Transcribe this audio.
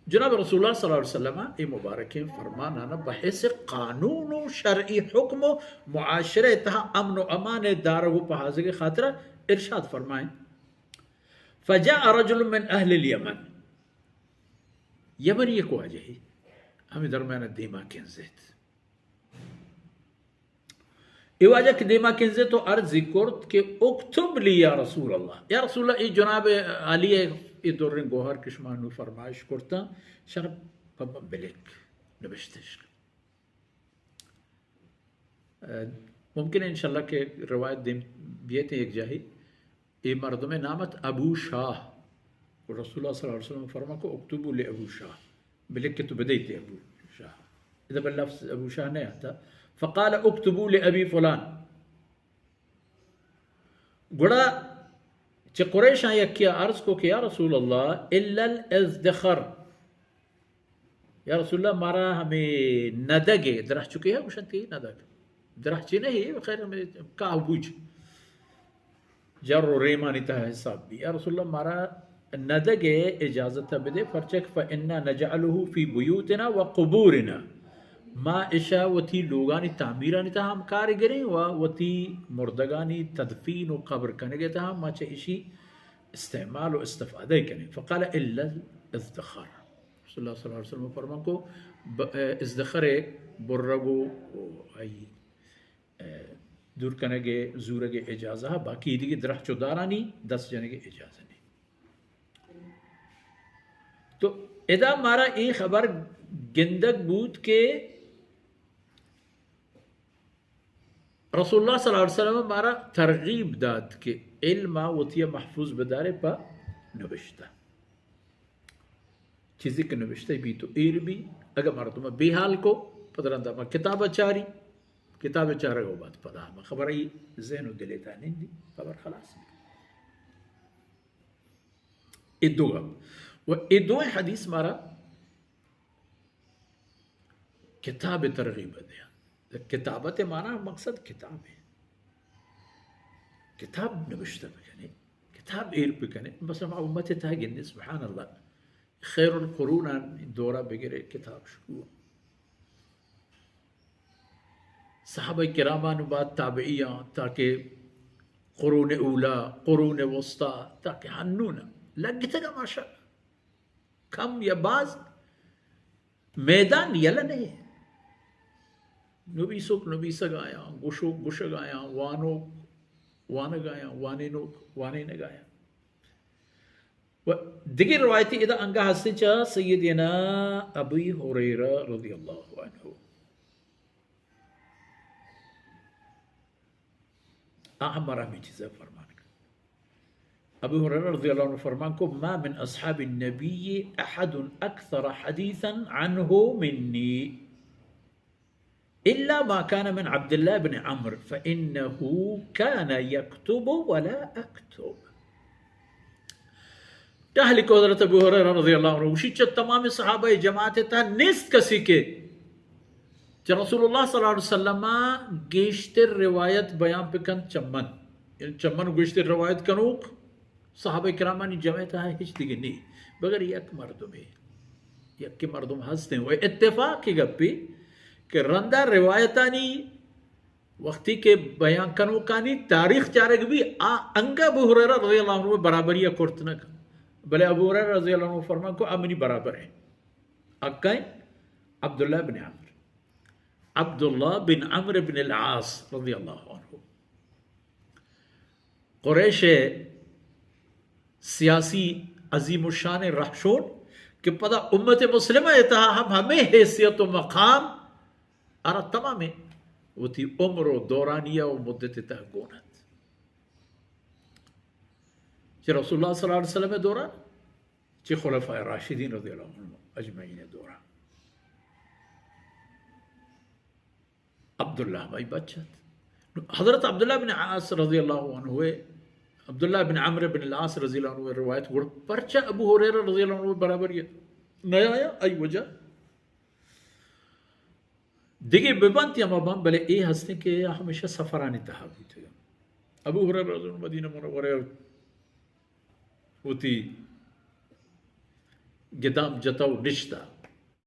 जनाब रसूलुल्लाह सल्लल्लाहु अलैहि वसल्लम ये मुबारक फरमाना ना बहस कानून शरई हुक्म मुआशरे तहा अमन अमान दारगु पहाज के खातिर इरशाद फरमाएं फजा रजुल मिन अहल यमन यमन ये को अजही हमें दरमियान दीमा किंजित इवाजा के दीमा किंजित तो अर्ज कुर्त के उक्तुब ली या रसूल अल्लाह ये जनाब अली ये दौर गोहर किशमानु फरमाइश करता शर बिलिक नबिश्तिश मुमकिन है इंशाल्लाह के रवायत दियते एक जाही ये मर्दम नामत अबू शाह रसूलुल्लाह सल्लल्लाहु अलैहि वसल्लम फरमा को उक्तुबु ले अबू शाह बिलिक के तो बदईते अबू शाह इधर लफ्ज़ अबू शाह नहीं आता फ़क़ाल उक्तुबु ले अबी फ़ुलान गुड़ा च कुरैश यकिया अर्ज को कि या रसूल अल्लाह इल्लल इज़्दिखर या रसूल अल्लाह मारा हमें नदगे दरह चुके हैं उशंती नदग दरह ची नहीं खैर हमें का बुझ जर रेमानी ता हिसाब भी या रसूल अल्लाह मारा नदगे इजाज़त बदे फरचक फ़इन्ना नजअलुहु फ़ी बुयूतिना व क़ुबूरिना मा इशा वती लोगानी तामीरानी तहा हम कारीगरी व वती मुर्दगानी तदफीन व कब्र कनेगे तहा माचे इशी इस्तेमाल व इस्तिफादे कने फ़क़ाल इल्ला इज़्दिखर रसूलुल्लाह सल्लल्लाहु अलैहि वसल्लम फरमा को इज़्दिखरे बुर्रगो आई दूर कनेगे जूरगे इजाज़ा बाकी इदी दरह चुदारानी 10 जने के इजाज़ा नहीं तो इदा मारा ये खबर गिंदक बूत के रसूलुल्लाह सल्लल्लाहु अलैहि वसल्लम मारा तरगीब दाद के इल्मा वतिया महफूज बदारे पा नबिश्ता चीज़ी के नबिश्ता भी तो एर भी अगर मारा तुम्हें बेहाल को पदरंदा मा किताब चारा को बात पता मा खबर आई ज़हन दिलेता नहीं दी खबर खलास इदुगा व इदो हदीस मारा किताब तरगीब दिया किताबत माना मकसद किताब है किताब नबिश्ता बकने किताब एर बकने बस हम उम्मत तागिन सुभान अल्लाह खैरुल कुरून दौरा बगैर किताब शुरू सहाबा किरामान बाद ताबईया ताकि कुरून ऊला कुरून वस्ता ताकि हन्नूना लगते का माशा कम या बाज मैदान यला नहीं नबीसोक नबीसा गाया गुशो गुश गाया वानो वान गाया वाने नो वाने ने गाया दिगी रवायती इदा अंगा हस्ते चा सय्यदना अबू हुरैरा रज़ियल्लाहु अन्हु हमारा में चीज़ें फरमान अबू हुरैरा रज़ियल्लाहु अन्हु फरमान को मा मिन अस्हाब नबी अहद अक्सर हदीसन अन्हु मिन्नी इल्ला मा कान मिन अब्दुल्लाह बिन अम्र फ़इन्नहु कान यक्तुबु वला अक्तुब टहली को हज़रत अबू हुरैरा रज़ियल्लाहु अन्हु उसी तमाम सहाबा जमात था निस्त कसी के रसूलुल्लाह सल्लल्लाहु अलैहि वसल्लम गेश्तर रिवायत बयान पे कन चम्मन गेश्तर रिवायत कनूक सहाबा किरामानी जमात है हिच दिगे नहीं बगैर यक मर्दुम हंसते हैं वो इत्तेफाक की गप्पी कि रंदा रिवायतानी वक्ती के बयान कनो कानी तारीख चारे भी अंगा अबू हुरैरा रज़ियल्लाहु अन्हु बराबरिया कुर्तनक भले अबू हुरैरा रज़ियल्लाहु अन्हु फरमा को अमनी बराबर है अक्काई अब्दुल्लाह बिन अम्र बिन अल-आस रज़ियल्लाहु अन्हु कुरैश सियासी अजीम शान रहशोन कि पता उम्मत मुस्लिमा इतहा हम हमें हैसियत मकाम अरा तमाम वो थी उम्र दौरानिया व मुद्दत तहगोनत चे रसूलुल्लाह सल्लल्लाहु अलैहि वसल्लम दौरा चे खुलफाए राशिदीन रज़ियल्लाहु अन्हुम अजमईन दौरा अब्दुल्लाह भाई बच्चत हज़रत अब्दुल्लाह बिन आस रज़ियल्लाहु अन्हु अब्दुल्लाह बिन अम्र बिन अल-आस रज़ियल्लाहु अन्हु रिवायत गुड़ परचा अबू हुरैरा रज़ियल्लाहु अन्हु बराबर ये नया आया आई वजह दिगे बेबंत या मबाम भले ए हंसने के हमेशा सफरानी तहाबी थे अबू हुरैरा रज़ियल्लाहु मदीना मुनव्वरा होती gedam jatau nishta.